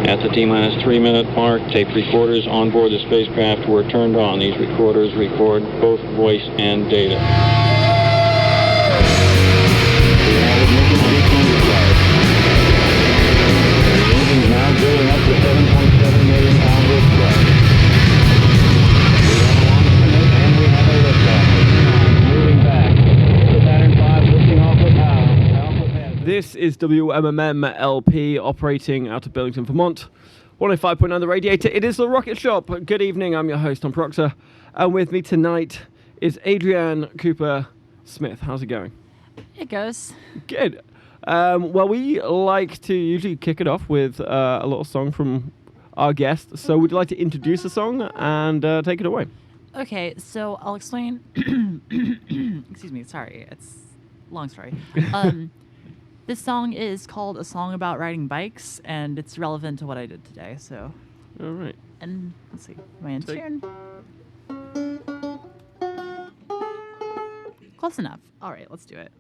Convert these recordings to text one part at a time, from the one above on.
At the T-minus 3-minute mark, tape recorders on board the spacecraft were turned on. These recorders record both voice and data. We added mission sequence start. The engine's now building up to 7.7 million pound lift thrust. We have a launch commit and we have a liftoff. Moving back. The Saturn V lifting off with power. This is WMMM LP operating out of Burlington, Vermont. 105.9 The Radiator. It is the Rocket Shop. Good evening. I'm your host, Tom Proctor. And with me tonight is Adrianne Cooper Smith. How's it going? It goes. Good. Well, we like to usually kick it off with a little song from our guest. So would you like to introduce the song and take it away? Okay, so I'll explain. Excuse me. Sorry. It's a long story. This song is called A Song About Riding Bikes, and it's relevant to what I did today, so. All right. And let's see. Am I in tune? Close enough. All right, let's do it.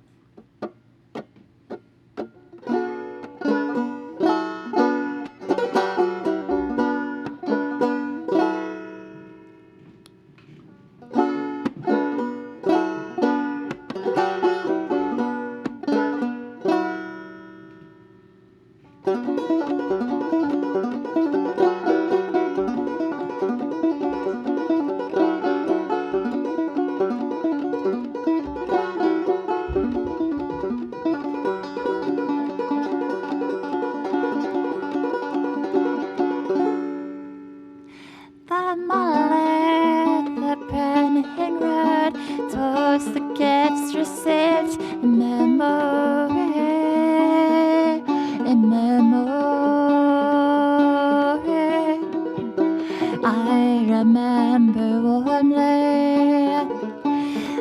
I remember warmly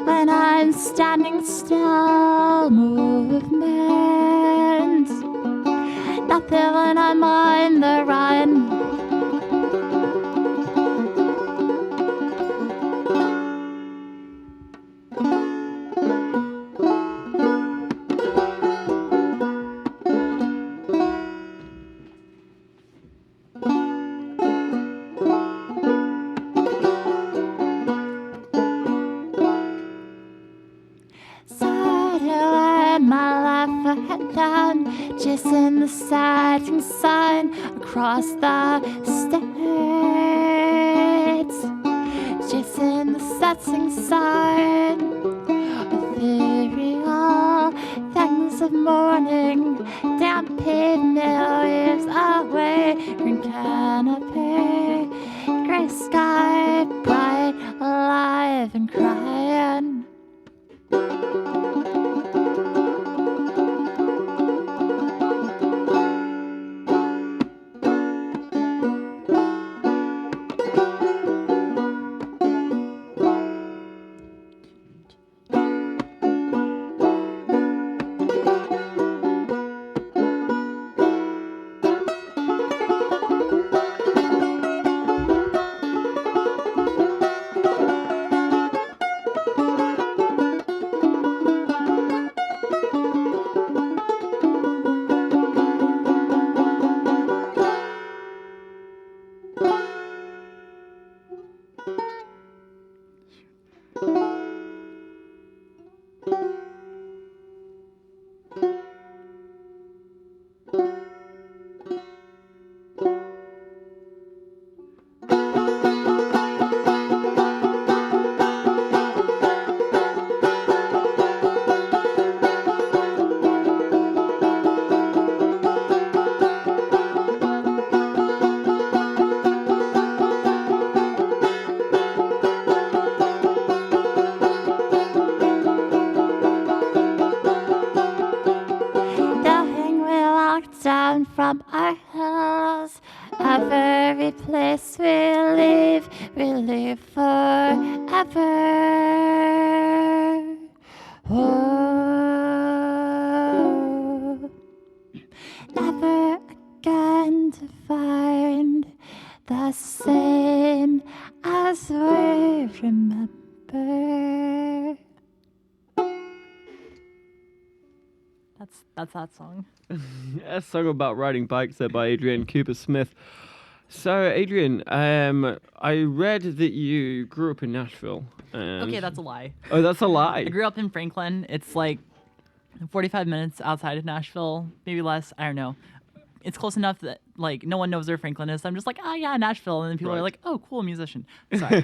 when I'm standing still, movement, nothing when I'm on the run. Chasing the setting sun across the states, chasing the setting sun, ethereal things of morning, damp leaves away, green canopy, gray sky, bright, alive and crying. From our hills, every place we live forever. Oh, never again to find the same as we remember. that's that song. A song about riding bikes there by Adrianne Cooper Smith. So, Adrianne, I read that you grew up in Nashville. And Okay, that's a lie. Oh, that's a lie. I grew up in Franklin. It's like 45 minutes outside of Nashville, maybe less. I don't know. It's close enough that like no one knows where Franklin is. So I'm just like, yeah, Nashville, and then people Right. are like, oh, cool, musician. Sorry.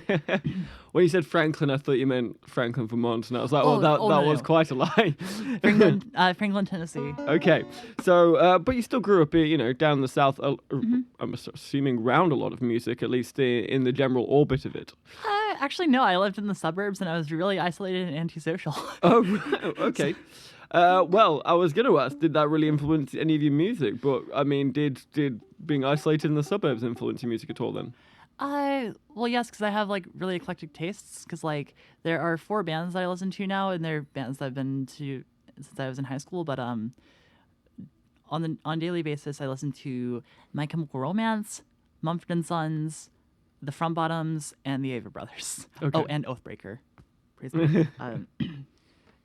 When you said Franklin, I thought you meant Franklin, Vermont, and I was like, Oh, that no, was no. quite a lie. Franklin, Tennessee. Okay, so but you still grew up, down the south. Mm-hmm. I'm assuming round a lot of music, at least in the general orbit of it. Actually, no. I lived in the suburbs, and I was really isolated and antisocial. Oh, okay. Well, I was going to ask, did that really influence any of your music? But I mean, did being isolated in the suburbs influence your music at all then? Well, yes, because I have like really eclectic tastes. Because like there are 4 bands that I listen to now, and they're bands that I've been to since I was in high school. But on daily basis, I listen to My Chemical Romance, Mumford & Sons, The Front Bottoms, and the Avett Brothers. Okay. Oh, and Oathbreaker. Praise God.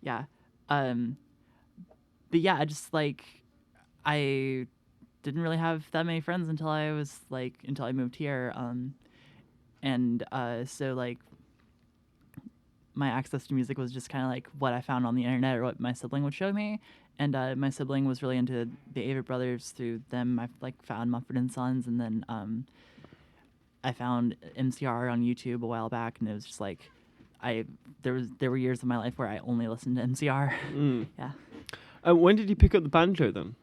Yeah. But yeah, I just like I didn't really have that many friends until I moved here. So like my access to music was just kind of like what I found on the internet or what my sibling would show me. And my sibling was really into the Avett Brothers. Through them, I like found Mumford & Sons, and then I found MCR on YouTube a while back, and it was just like there were years of my life where I only listened to MCR. Yeah. When did you pick up the banjo then?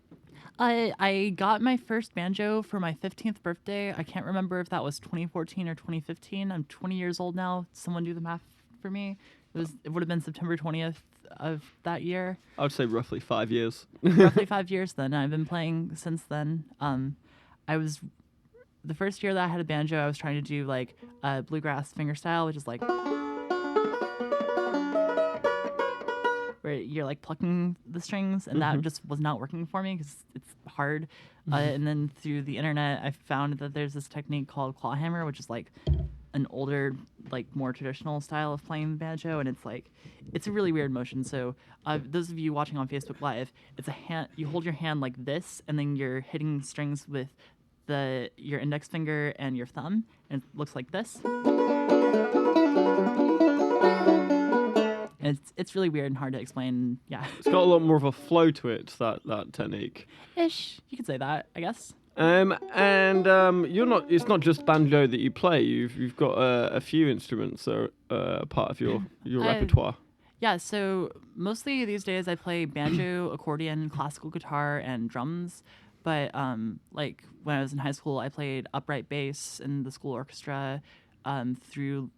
I got my first banjo for my 15th birthday. I can't remember if that was 2014 or 2015. I'm 20 years old now. Someone do the math for me. It would have been September 20th of that year. I would say roughly 5 years. Roughly 5 years then. I've been playing since then. I was the first year that I had a banjo, I was trying to do like bluegrass fingerstyle, which is like where you're like plucking the strings, and that just was not working for me because it's hard. And then through the internet, I found that there's this technique called claw hammer, which is like an older, like more traditional style of playing the banjo, and it's a really weird motion. So those of you watching on Facebook Live, it's a hand. You hold your hand like this, and then you're hitting strings with your index finger and your thumb, and it looks like this. And it's really weird and hard to explain. Yeah. It's got a lot more of a flow to it, that technique. Ish. You could say that, I guess. It's not just banjo that you play. You've got a few instruments that are part of your repertoire. Yeah, so mostly these days I play banjo, accordion, classical guitar, and drums. But like when I was in high school, I played upright bass in the school orchestra. Through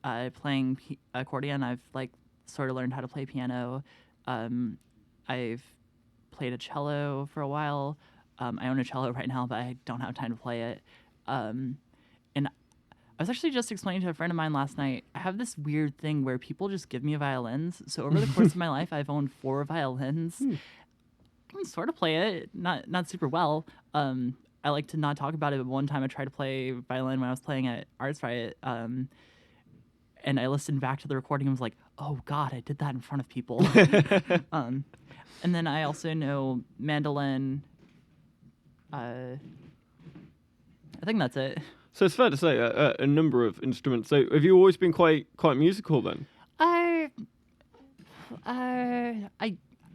playing accordion, I've like sort of learned how to play piano. I've played a cello for a while. I own a cello right now, but I don't have time to play it. And I was actually just explaining to a friend of mine last night, I have this weird thing where people just give me violins. So over the course of my life, I've owned 4 violins. I can sort of play it, not super well. I like to not talk about it, but one time I tried to play violin when I was playing at Arts Riot, and I listened back to the recording and was like, oh God, I did that in front of people. And then I also know mandolin. I think that's it. So it's fair to say a number of instruments. So have you always been quite musical then? I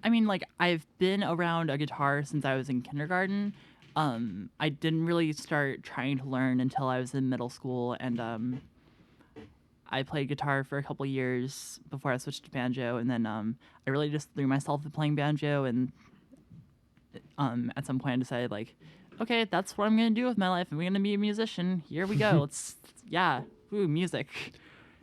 mean, like, I've been around a guitar since I was in kindergarten. I didn't really start trying to learn until I was in middle school, and I played guitar for a couple years before I switched to banjo, and then I really just threw myself at playing banjo, and at some point I decided, like, okay, that's what I'm going to do with my life. I'm going to be a musician. Here we go. Music.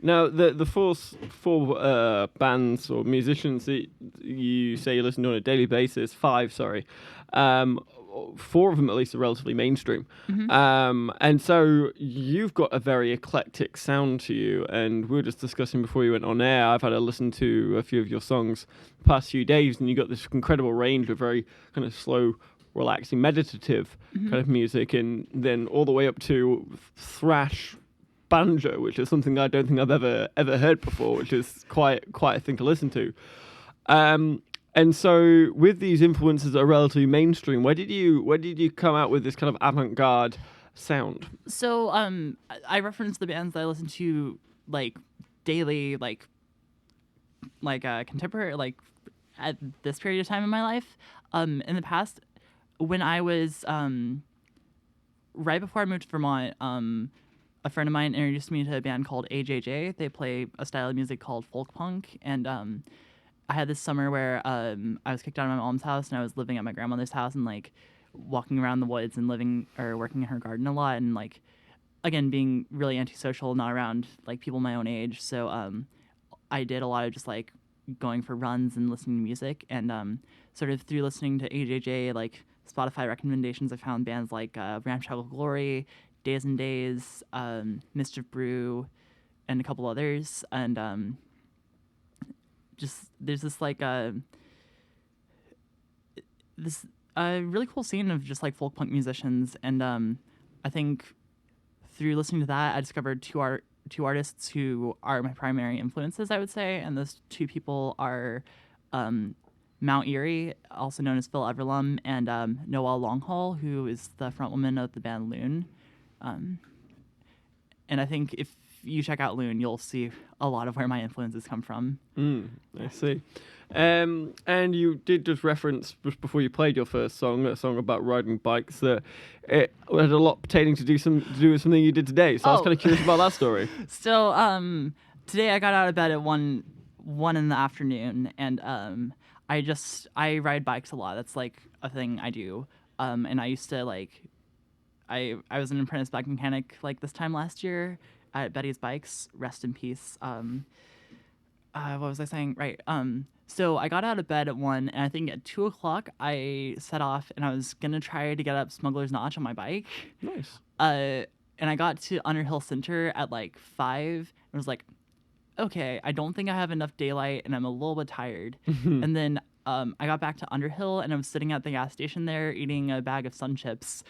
Now, the four bands or musicians that you say you listen to on a daily basis, 5, sorry, 4 of them at least are relatively mainstream. And so you've got a very eclectic sound to you, and we were just discussing before you went on air, I've had a listen to a few of your songs the past few days, and you got this incredible range of very kind of slow, relaxing, meditative kind of music, and then all the way up to thrash banjo, which is something I don't think I've ever heard before, which is quite a thing to listen to. And so, with these influences that are relatively mainstream, where did you come out with this kind of avant-garde sound? So I reference the bands that I listen to like daily, like contemporary, like at this period of time in my life. In the past, when I was right before I moved to Vermont, a friend of mine introduced me to a band called AJJ. They play a style of music called folk punk, and I had this summer where I was kicked out of my mom's house and I was living at my grandmother's house and like walking around the woods and living or working in her garden a lot and like again being really antisocial, not around like people my own age. So I did a lot of just like going for runs and listening to music and sort of through listening to AJJ like Spotify recommendations, I found bands like Ramshackle Glory, Days and Days, Mischief Brew, and a couple others, and just there's this like this really cool scene of just like folk punk musicians, and I think through listening to that, I discovered two artists who are my primary influences, I would say, and those two people are Mount Erie, also known as Phil Everlum, and Noelle Longhaul, who is the frontwoman of the band Loon. And I think if you check out Loon, you'll see a lot of where my influences come from. I see. And you did just reference just before you played your first song, a song about riding bikes, that it had a lot pertaining to do with something you did today. So I was kind of curious about that story. So today I got out of bed at one in the afternoon, and I ride bikes a lot. That's like a thing I do. And I used to like I was an apprentice bike mechanic like this time last year at Betty's Bikes. Rest in peace. What was I saying? Right. So I got out of bed at 1, and I think at 2 o'clock I set off, and I was gonna try to get up Smuggler's Notch on my bike. Nice. And I got to Underhill Center at like 5, and was like, okay, I don't think I have enough daylight, and I'm a little bit tired. And then I got back to Underhill, and I was sitting at the gas station there eating a bag of Sun Chips,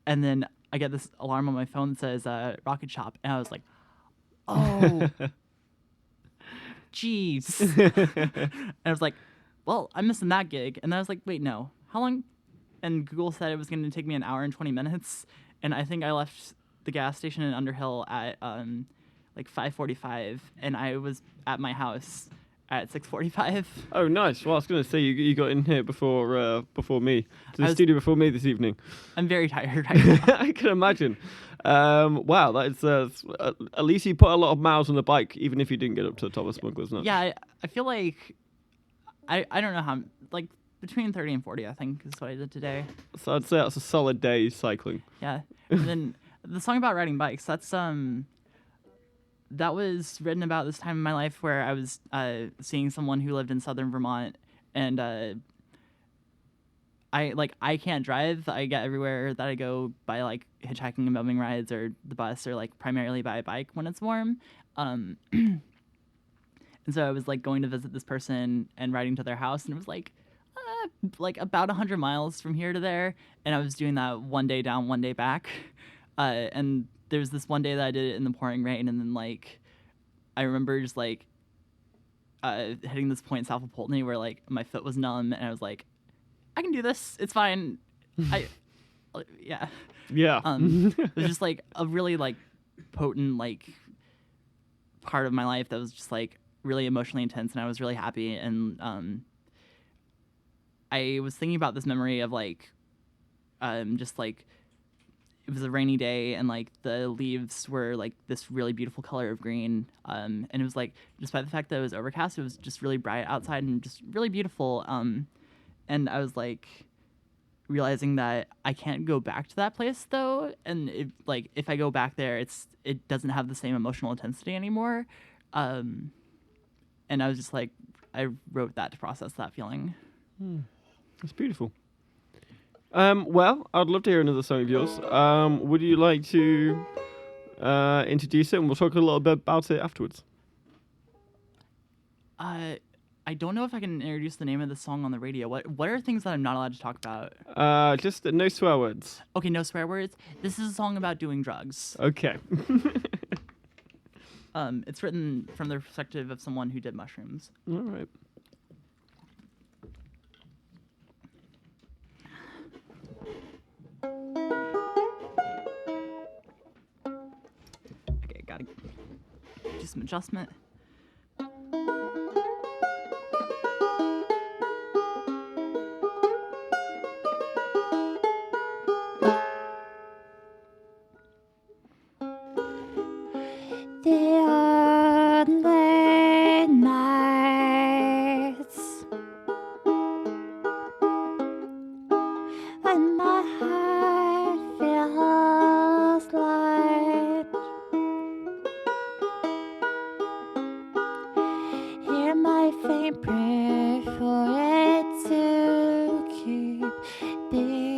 and then I get this alarm on my phone that says Rocket Shop, and I was like, oh. Jeez. And I was like, well, I'm missing that gig. And then I was like, wait, no. How long? And Google said it was going to take me an hour and 20 minutes. And I think I left the gas station in Underhill at like 5:45, and I was at my house at 6:45. Oh, nice. Well, I was going to say you got in here before me, to the studio before me this evening. I'm very tired right now. I can imagine. Wow, that is at least you put a lot of miles on the bike, even if you didn't get up to the top of Smuggler's Notch. Yeah, I feel like I don't know how, like between 30 and 40, I think, is what I did today. So I'd say that's a solid day cycling. Yeah. And then the song about riding bikes, that's that was written about this time in my life where I was seeing someone who lived in southern Vermont, and I can't drive. I get everywhere that I go by like hitchhiking and bumming rides or the bus, or like primarily by a bike when it's warm. And so I was like going to visit this person and riding to their house, and it was like about 100 miles from here to there, and I was doing that one day down, one day back. And there was this one day that I did it in the pouring rain, and then like I remember just like hitting this point south of Pulteney where like my foot was numb, and I was like, I can do this. It's fine. Yeah. It was just like a really like potent like part of my life that was just like really emotionally intense, and I was really happy. And I was thinking about this memory of like just like it was a rainy day, and like the leaves were like this really beautiful color of green, and it was like, despite the fact that it was overcast, it was just really bright outside and just really beautiful. And I was like realizing that I can't go back to that place though, and if I go back there, it doesn't have the same emotional intensity anymore. And I was just like, I wrote that to process that feeling. That's beautiful. Well, I'd love to hear another song of yours. Would you like to introduce it, and we'll talk a little bit about it afterwards? I don't know if I can introduce the name of the song on the radio. What are things that I'm not allowed to talk about? Just no swear words. Okay, no swear words. This is a song about doing drugs. Okay. It's written from the perspective of someone who did mushrooms. All right. some adjustment. The only nights when my heart feels light, hear my faint prayer for it to keep beating.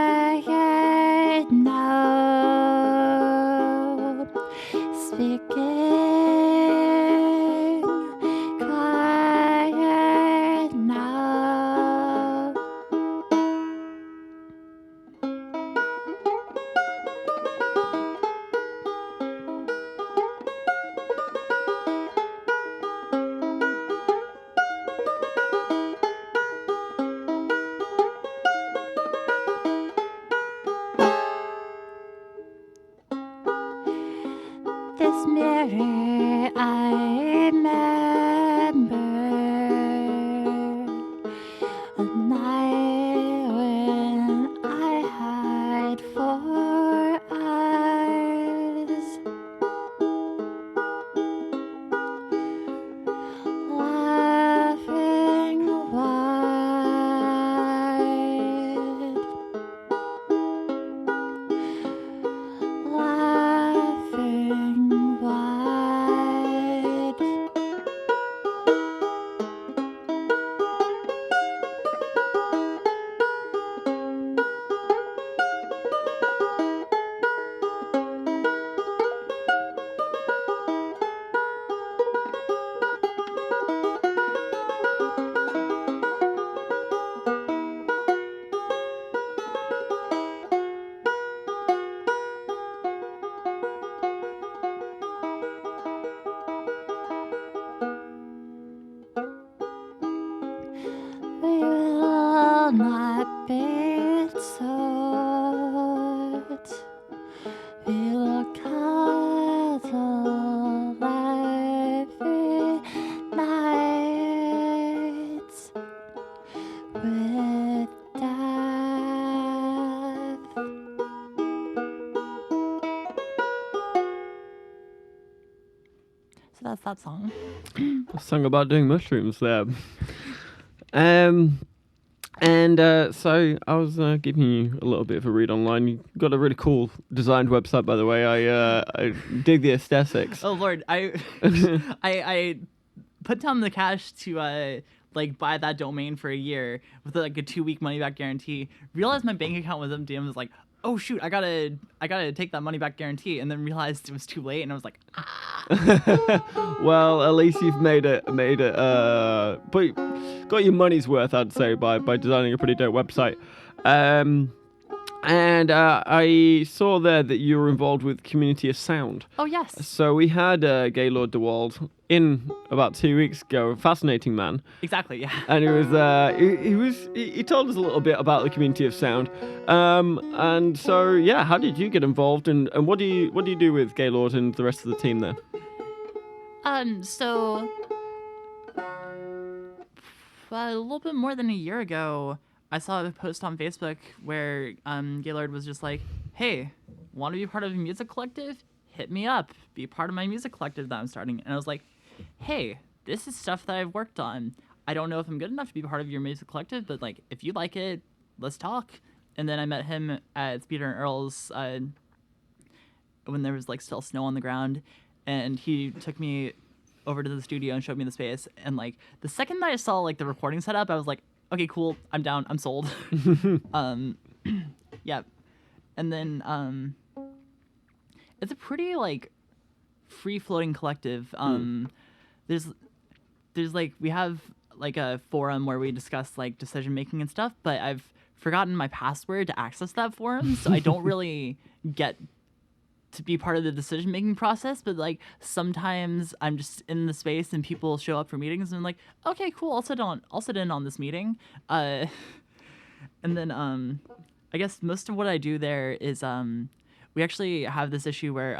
Quiet now, speaking. Quiet now. This mirror I remember a night when I had 4 eyes, laughing wide, laughing wide. We will not be taught. We will cuddle every night with death. So that's that song. A song about doing mushrooms there. So I was giving you a little bit of a read online. You got a really cool designed website, by the way. I dig the aesthetics. Oh Lord, I I put down the cash to buy that domain for a year with like a 2-week money back guarantee. Realized my bank account was empty and was like, oh shoot, I gotta take that money back guarantee, and then realized it was too late, and I was like, Well, at least you've made it, but got your money's worth, I'd say, by designing a pretty dope website. And I saw there that you were involved with Community of Sound. oh yes, So we had Gaylord DeWald in about 2 weeks ago, a fascinating man. exactly, yeah. And he told us a little bit about the Community of Sound. And so yeah, how did you get involved, and what do you do with Gaylord and the rest of the team there? So a little bit more than a year ago, I saw a post on Facebook where Gaylord was just like, hey, want to be part of a music collective? Hit me up. Be part of my music collective that I'm starting. And I was like, hey, this is stuff that I've worked on. I don't know if I'm good enough to be part of your music collective, but like, if you like it, let's talk. And then I met him at Speeder and Earl's when there was like still snow on the ground, and he took me over to the studio and showed me the space. And like the second that I saw like the recording setup, I was like, okay, cool, I'm down, I'm sold. Yeah. And then it's a pretty like free floating collective. There's like, we have like a forum where we discuss like decision making and stuff, but I've forgotten my password to access that forum, so I don't really get to be part of the decision making process, but like sometimes I'm just in the space and people show up for meetings and I'm like, okay, cool, I'll sit in on this meeting. And then I guess most of what I do there is we actually have this issue where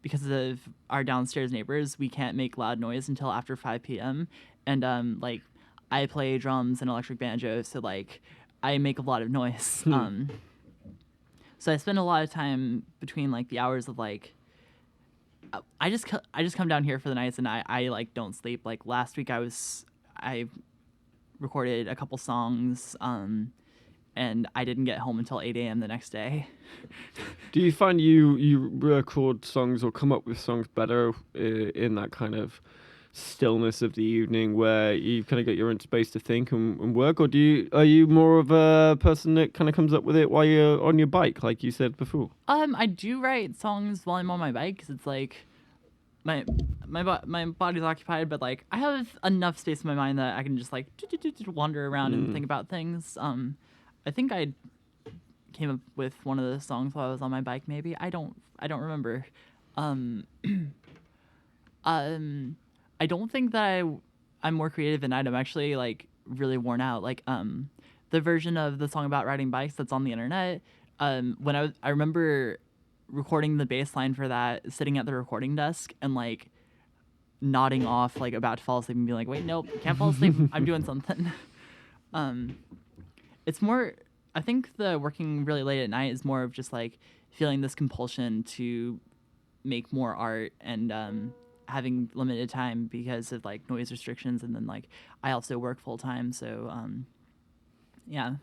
because of our downstairs neighbors, we can't make loud noise until after 5 p.m. And like I play drums and electric banjo, so like I make a lot of noise. So I spend a lot of time between like the hours of like I just come down here for the nights and I like don't sleep. Like last week I recorded a couple songs and I didn't get home until 8 a.m. the next day. Do you find you record songs or come up with songs better in that kind of stillness of the evening where you kind of get your own space to think and work, or are you more of a person that kind of comes up with it while you're on your bike, like you said before? I do write songs while I'm on my bike because it's like my body's occupied, but like I have enough space in my mind that I can just like wander around and think about things. I think I came up with one of the songs while I was on my bike. Maybe I don't remember. I don't think that I'm more creative at night. I'm actually like really worn out. Like the version of the song about riding bikes that's on the internet. When I remember recording the bass line for that, sitting at the recording desk and like nodding off, like about to fall asleep and being like, wait, nope, can't fall asleep. I'm doing something. It's more, I think the working really late at night is more of just like feeling this compulsion to make more art and having limited time because of like noise restrictions, and then like I also work full time, so yeah.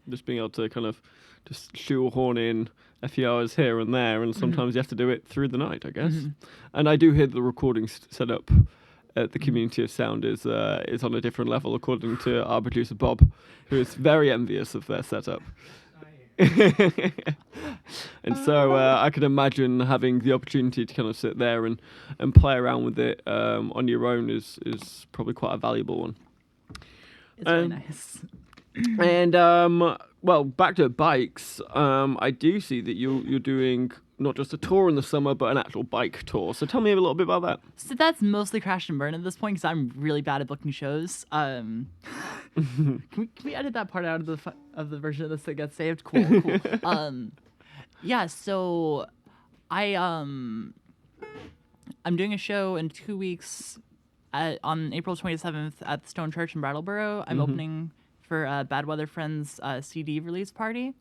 Just being able to kind of just shoehorn in a few hours here and there, and sometimes you have to do it through the night, I guess. And I do hear the recording setup at the Community of Sound is on a different level, according to our producer Bob, who is very envious of their setup. And so I can imagine having the opportunity to kind of sit there and play around with it on your own is probably quite a valuable one. It's really nice. And well, back to bikes. I do see that you're doing not just a tour in the summer, but an actual bike tour. So tell me a little bit about that. So that's mostly crash and burn at this point because I'm really bad at booking shows. Can we edit that part out of the version of this that gets saved? Cool. Yeah. So I'm doing a show in 2 weeks on April 27th at the Stone Church in Brattleboro. I'm opening for Bad Weather Friends CD release party.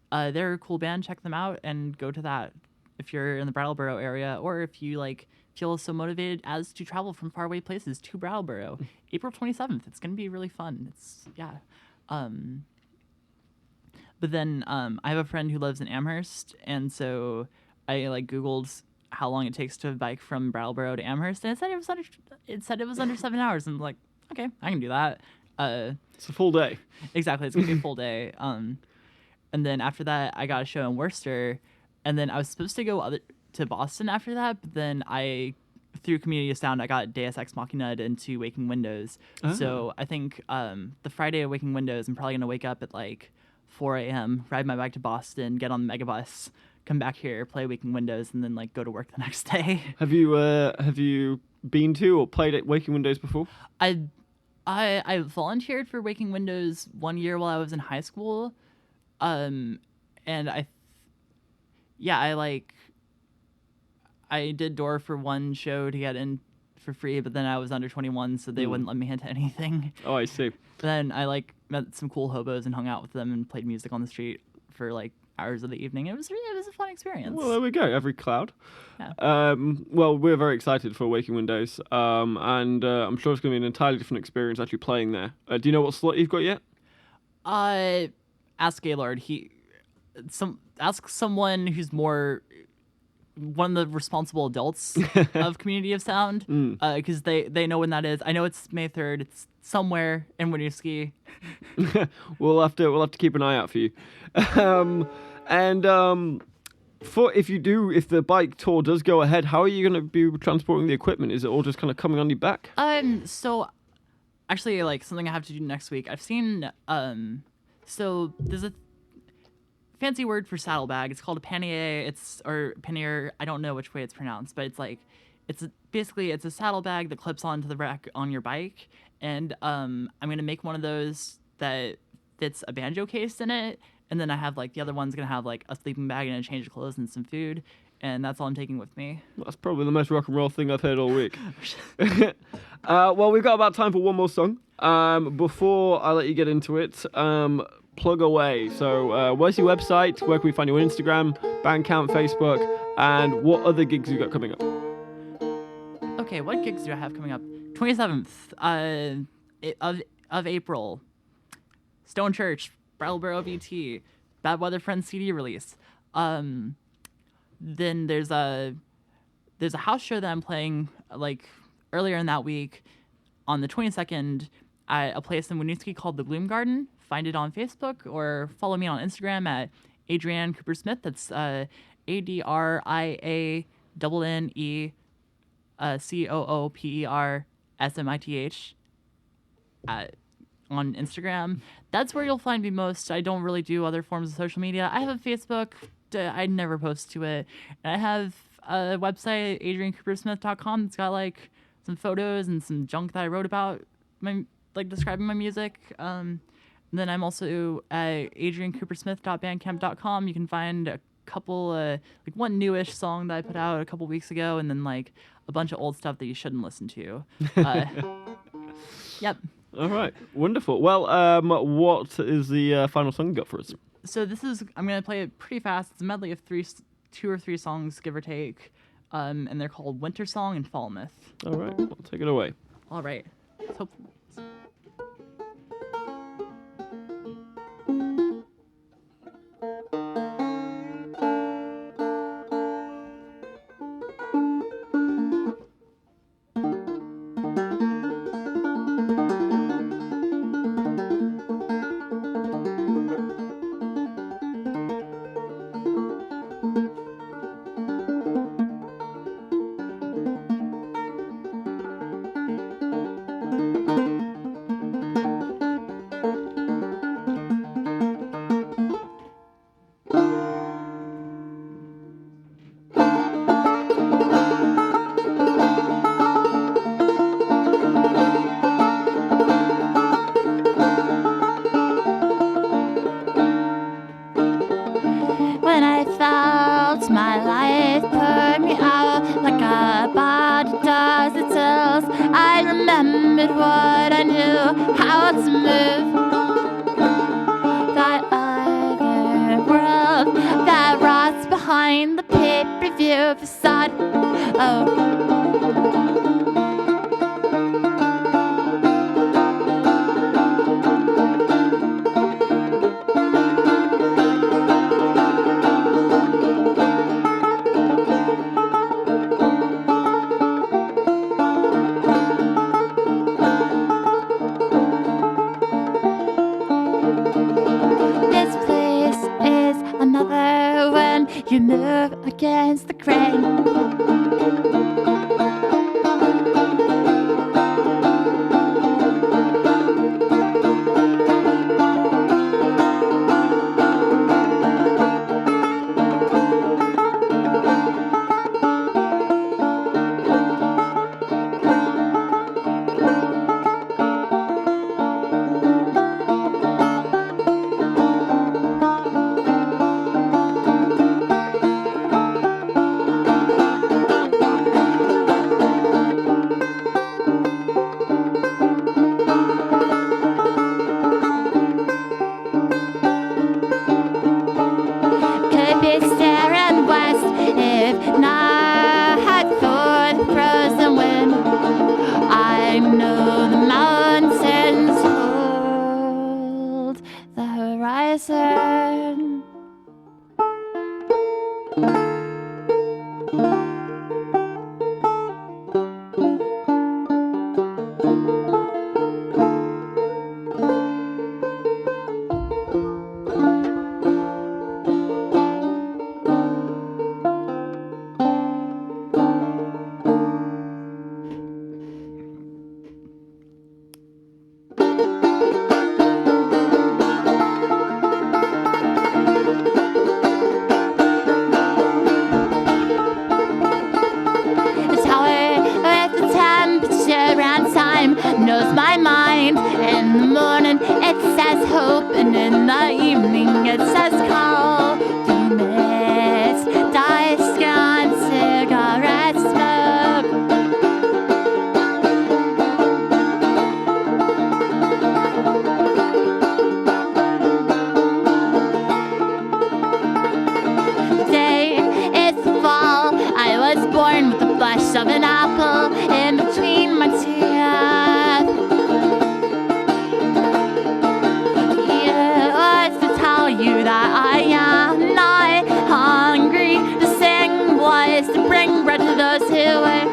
They're a cool band. Check them out and go to that if you're in the Brattleboro area, or if you like feel so motivated as to travel from faraway places to Brattleboro. April 27th. It's gonna be really fun. But then I have a friend who lives in Amherst, and so I Googled how long it takes to bike from Brattleboro to Amherst, and it said it was under 7 hours, and I'm like, okay, I can do that. It's a full day. Exactly, it's gonna be a full day. And then after that, I got a show in Worcester, and then I was supposed to go to Boston after that, but then through Community of Sound, I got Deus Ex Machina'd into Waking Windows. Oh. So I think the Friday of Waking Windows, I'm probably gonna wake up at like 4 a.m., ride my bike to Boston, get on the megabus, come back here, play Waking Windows, and then like go to work the next day. Have you been to or played at Waking Windows before? I volunteered for Waking Windows 1 year while I was in high school. And I did door for one show to get in for free, but then I was under 21, so they wouldn't let me into anything. Oh, I see. Then I met some cool hobos and hung out with them and played music on the street for like hours of the evening. It was a fun experience. Well, there we go. Every cloud. Yeah. Well, we're very excited for Waking Windows, and I'm sure it's going to be an entirely different experience actually playing there. Do you know what slot you've got yet? Ask Gaylord. Ask someone who's more one of the responsible adults of Community of Sound, because they know when that is. I know it's May 3rd. It's somewhere in Winooski. We'll have to keep an eye out for you. If the bike tour does go ahead, how are you going to be transporting the equipment? Is it all just kind of coming on your back? So actually, like something I have to do next week. I've seen so there's fancy word for saddlebag. It's called a pannier. Or pannier. I don't know which way it's pronounced, but it's like basically it's a saddlebag that clips onto the rack on your bike. And I'm gonna make one of those that fits a banjo case in it, and then I have like the other one's gonna have like a sleeping bag and a change of clothes and some food, and that's all I'm taking with me. That's probably the most rock and roll thing I've heard all week. Well, we've got about time for one more song. Before I let you get into it, plug away. So, where's your website? Where can we find you on Instagram, Bandcamp, Facebook, and what other gigs you got coming up? Okay, what gigs do I have coming up? 27th of April. Stone Church, Brattleboro VT, Bad Weather Friends CD release. Then there's a house show that I'm playing like earlier in that week on the 22nd at a place in Winooski called the Bloom Garden. Find it on Facebook or follow me on Instagram at Adrianne Cooper Smith. That's ADRIANNE COOPERSMITH on Instagram. That's where you'll find me most. I don't really do other forms of social media. I have a Facebook. I never post to it. And I have a website, adriancoopersmith.com. It's got like some photos and some junk that I wrote about describing my music. Then I'm also at adriancoopersmith.bandcamp.com. You can find a couple, like one newish song that I put out a couple weeks ago, and then like a bunch of old stuff that you shouldn't listen to. Yep. All right, wonderful. Well, what is the final song you got for us? So I'm going to play it pretty fast. It's a medley of two or three songs, give or take, and they're called Winter Song and Fall Myth. All right, well, take it away. All right. So, when I felt my life put me out like a body does its cells, I remembered what I knew, how to move. That other world that rots behind the pay-per-view facade. Oh. You move against the grain. in the evening it says call. Do miss dice and cigarette smoke. Day it's fall. I was born with the flesh of an apple in between my teeth. You that I am not hungry. To sing was to bring bread to those who were.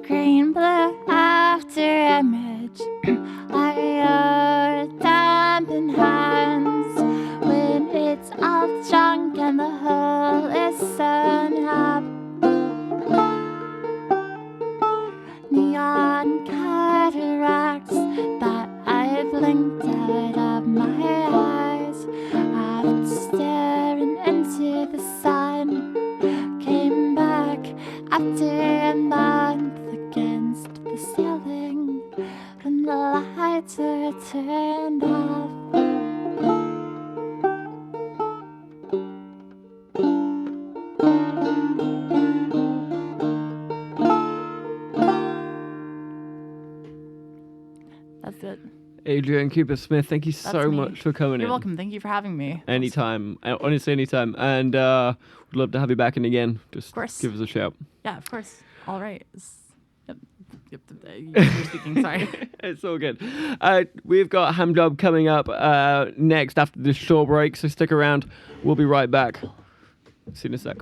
Green, blue, after image. I hold damp in hands when it's all junk and the hole is sewn up. Neon cataracts that I blinked out of my eyes after staring into the sun. Came back after a month against the ceiling when the lights were turned off. That's it. Adrianne Cooper Smith, thank you so me. much for coming in. You're welcome. Thank you for having me. Anytime. Honestly, anytime. And we'd love to have you back in again. Just course. give us a shout. Yeah, of course. All right. Yep. You're speaking. Sorry. It's all good. We've got Ham Job coming up next after this short break, so stick around. We'll be right back. See you in a sec.